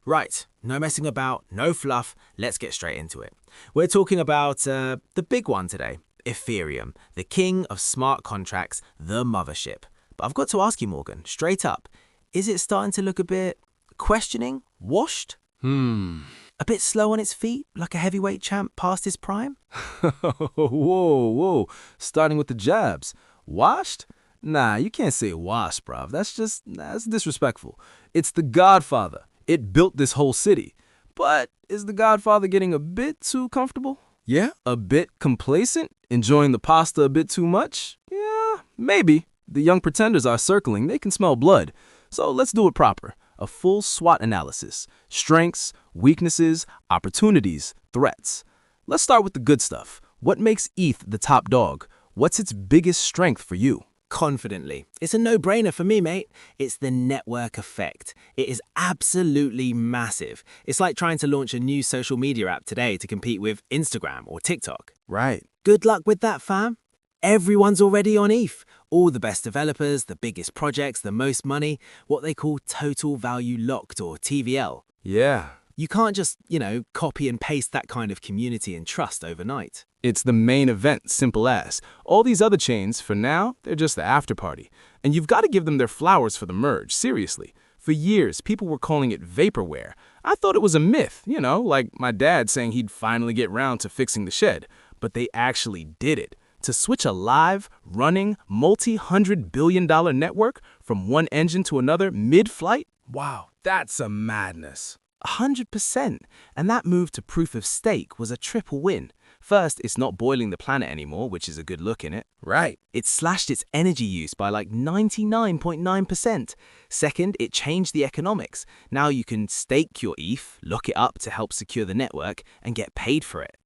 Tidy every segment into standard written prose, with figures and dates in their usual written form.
Right, no messing about, no fluff, let's get straight into it. We're talking about the big one today, Ethereum, the king of smart contracts, the mothership. But I've got to ask you, Morgan, straight up, is it starting to look a bit questioning, washed? A bit slow on its feet, like a heavyweight champ past his prime? Whoa. Starting with the jabs. Washed? Nah, you can't say washed, bruv. That's disrespectful. It's the Godfather. It built this whole city. But is the Godfather getting a bit too comfortable? Yeah, a bit complacent? Enjoying the pasta a bit too much? Yeah, maybe. The young pretenders are circling. They can smell blood. So let's do it proper. A full SWOT analysis. Strengths, weaknesses, opportunities, threats. Let's start with the good stuff. What makes ETH the top dog? What's its biggest strength for you? Confidently. It's a no-brainer for me, mate. It's the network effect. It is absolutely massive. It's like trying to launch a new social media app today to compete with Instagram or TikTok. Right. Good luck with that, fam. Everyone's already on ETH. All the best developers, the biggest projects, the most money, what they call total value locked or TVL. Yeah. You can't just, copy and paste that kind of community and trust overnight. It's the main event, simple as. All these other chains, for now, they're just the after party. And you've got to give them their flowers for the merge, seriously. For years, people were calling it vaporware. I thought it was a myth, like my dad saying he'd finally get round to fixing the shed. But they actually did it. To switch a live, running, multi-hundred-billion-dollar network from one engine to another mid-flight? Wow, that's a madness. 100%. And that move to proof of stake was a triple win. First, it's not boiling the planet anymore, which is a good look in it. Right. It slashed its energy use by like 99.9%. Second, it changed the economics. Now you can stake your ETH, lock it up to help secure the network, and get paid for it.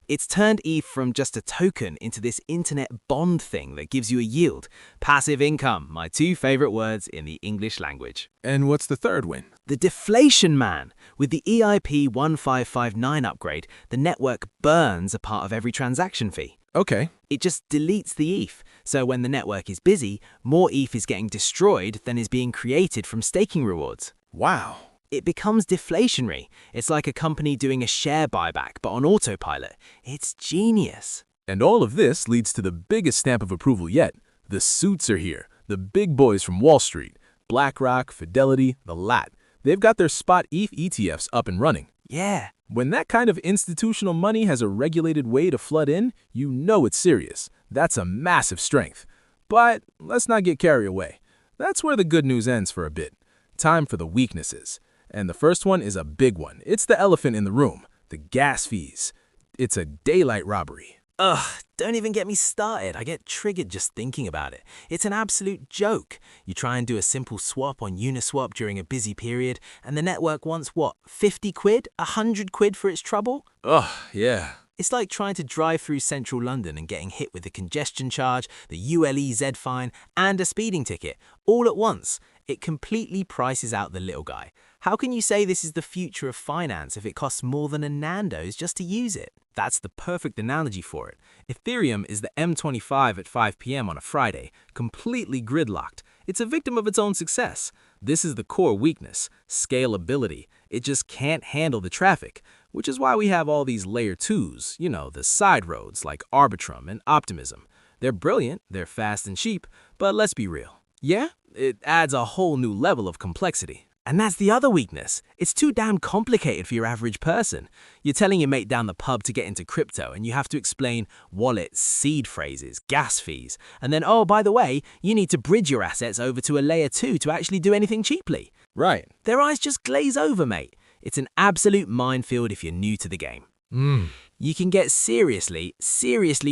It's turned ETH from just a token into this internet bond thing that gives you a yield. Passive income, my two favorite words in the English language. And what's the third win? The deflation man. With the EIP 1559 upgrade, the network burns a part of every transaction fee. Okay. It just deletes the ETH. So when the network is busy, more ETH is getting destroyed than is being created from staking rewards. Wow. It becomes deflationary. It's like a company doing a share buyback, but on autopilot. It's genius. And all of this leads to the biggest stamp of approval yet. The suits are here. The big boys from Wall Street. BlackRock, Fidelity, the lot. They've got their spot ETH ETFs up and running. Yeah. When that kind of institutional money has a regulated way to flood in, you know it's serious. That's a massive strength. But let's not get carried away. That's where the good news ends for a bit. Time for the weaknesses. And the first one is a big one. It's the elephant in the room, the gas fees. It's a daylight robbery. Ugh, don't even get me started. I get triggered just thinking about it. It's an absolute joke. You try and do a simple swap on Uniswap during a busy period, and the network wants, 50 quid? 100 quid for its trouble? Ugh, yeah. It's like trying to drive through central London and getting hit with the congestion charge, the ULEZ fine, and a speeding ticket, all at once. It completely prices out the little guy. How can you say this is the future of finance if it costs more than a Nando's just to use it? That's the perfect analogy for it. Ethereum is the M25 at 5 p.m. on a Friday, completely gridlocked. It's a victim of its own success. This is the core weakness, scalability. It just can't handle the traffic, which is why we have all these layer 2s, the side roads like Arbitrum and Optimism. They're brilliant, they're fast and cheap, but let's be real. Yeah, it adds a whole new level of complexity. And that's the other weakness. It's too damn complicated for your average person. You're telling your mate down the pub to get into crypto and you have to explain wallets, seed phrases, gas fees, and then, oh, by the way, you need to bridge your assets over to a layer 2 to actually do anything cheaply. Right. Their eyes just glaze over, mate. It's an absolute minefield if you're new to the game. You can get seriously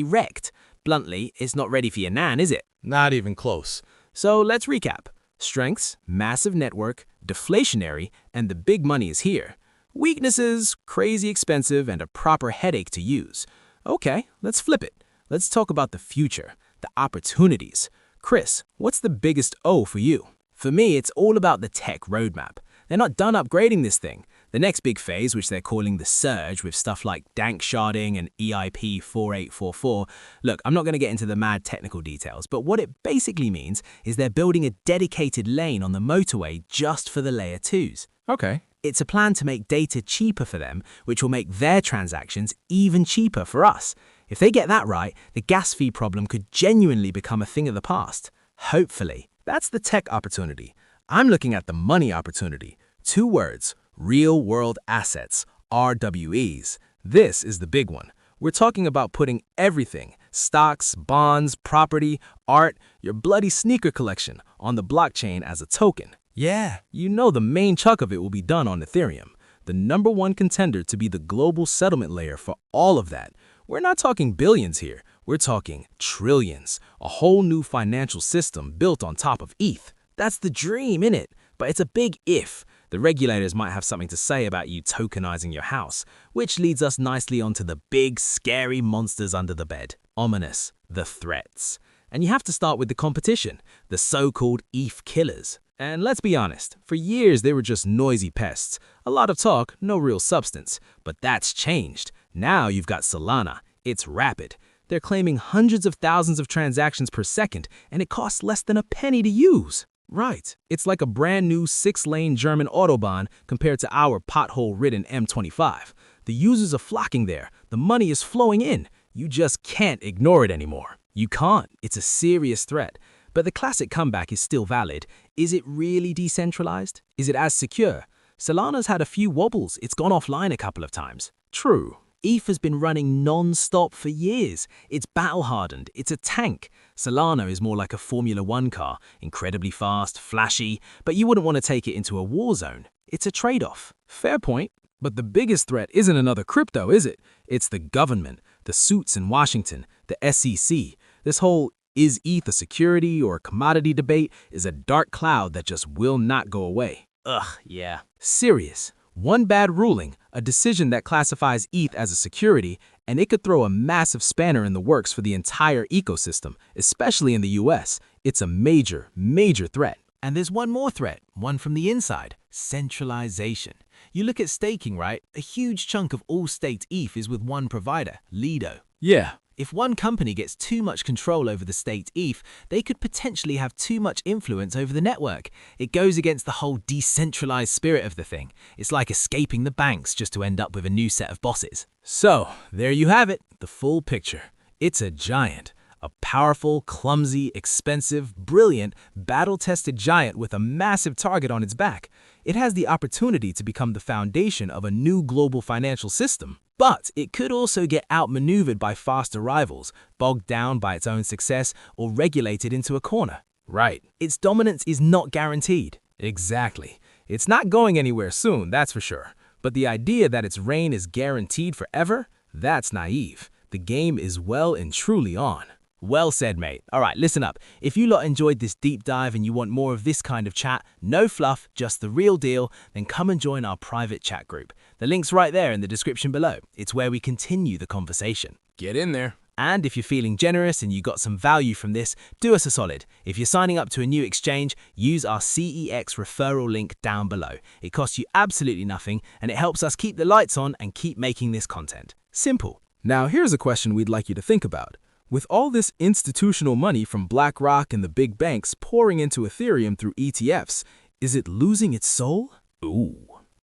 wrecked. Bluntly, it's not ready for your nan, is it? Not even close. So let's recap. Strengths, massive network, deflationary, and the big money is here. Weaknesses, crazy expensive, and a proper headache to use. Okay, let's flip it. Let's talk about the future, the opportunities. Chris, what's the biggest O for you? For me, it's all about the tech roadmap. They're not done upgrading this thing. The next big phase, which they're calling the surge with stuff like dank sharding and EIP 4844. Look, I'm not going to get into the mad technical details, but what it basically means is they're building a dedicated lane on the motorway just for the layer 2s. Okay. It's a plan to make data cheaper for them, which will make their transactions even cheaper for us. If they get that right, the gas fee problem could genuinely become a thing of the past. Hopefully. That's the tech opportunity. I'm looking at the money opportunity. 2 words, real-world assets, RWEs. This is the big one. We're talking about putting everything, stocks, bonds, property, art, your bloody sneaker collection, on the blockchain as a token. Yeah, you know the main chunk of it will be done on Ethereum, the #1 contender to be the global settlement layer for all of that. We're not talking billions here, we're talking trillions, a whole new financial system built on top of ETH. That's the dream, innit? But it's a big if. The regulators might have something to say about you tokenizing your house, which leads us nicely onto the big, scary monsters under the bed. Ominous, the threats. And you have to start with the competition, the so-called ETH killers. And let's be honest, for years they were just noisy pests. A lot of talk, no real substance. But that's changed. Now you've got Solana. It's rapid. They're claiming hundreds of thousands of transactions per second, and it costs less than a penny to use. Right. It's like a brand new 6-lane German Autobahn compared to our pothole-ridden M25. The users are flocking there. The money is flowing in. You just can't ignore it anymore. You can't. It's a serious threat. But the classic comeback is still valid. Is it really decentralized? Is it as secure? Solana's had a few wobbles. It's gone offline a couple of times. True. ETH has been running non-stop for years. It's battle-hardened. It's a tank. Solana is more like a Formula 1 car, incredibly fast, flashy, but you wouldn't want to take it into a war zone. It's a trade-off. Fair point. But the biggest threat isn't another crypto, is it? It's the government, the suits in Washington, the SEC. This whole is ETH a security or a commodity debate is a dark cloud that just will not go away. Ugh, yeah. Serious. One bad ruling, a decision that classifies ETH as a security, and it could throw a massive spanner in the works for the entire ecosystem, especially in the US. It's a major, major threat. And there's one more threat, one from the inside, centralization. You look at staking, right? A huge chunk of all staked ETH is with one provider, Lido. Yeah. If one company gets too much control over the staked ETH, they could potentially have too much influence over the network. It goes against the whole decentralized spirit of the thing. It's like escaping the banks just to end up with a new set of bosses. So, there you have it, the full picture. It's a giant. A powerful, clumsy, expensive, brilliant, battle-tested giant with a massive target on its back. It has the opportunity to become the foundation of a new global financial system. But it could also get outmaneuvered by faster rivals, bogged down by its own success, or regulated into a corner. Right. Its dominance is not guaranteed. Exactly. It's not going anywhere soon, that's for sure. But the idea that its reign is guaranteed forever, that's naive. The game is well and truly on. Well said, mate. All right, listen up. If you lot enjoyed this deep dive and you want more of this kind of chat, no fluff, just the real deal, then come and join our private chat group. The link's right there in the description below. It's where we continue the conversation. Get in there. And if you're feeling generous and you got some value from this, do us a solid. If you're signing up to a new exchange, use our CEX referral link down below. It costs you absolutely nothing, and it helps us keep the lights on and keep making this content. Simple. Now, here's a question we'd like you to think about. With all this institutional money from BlackRock and the big banks pouring into Ethereum through ETFs, is it losing its soul? Ooh.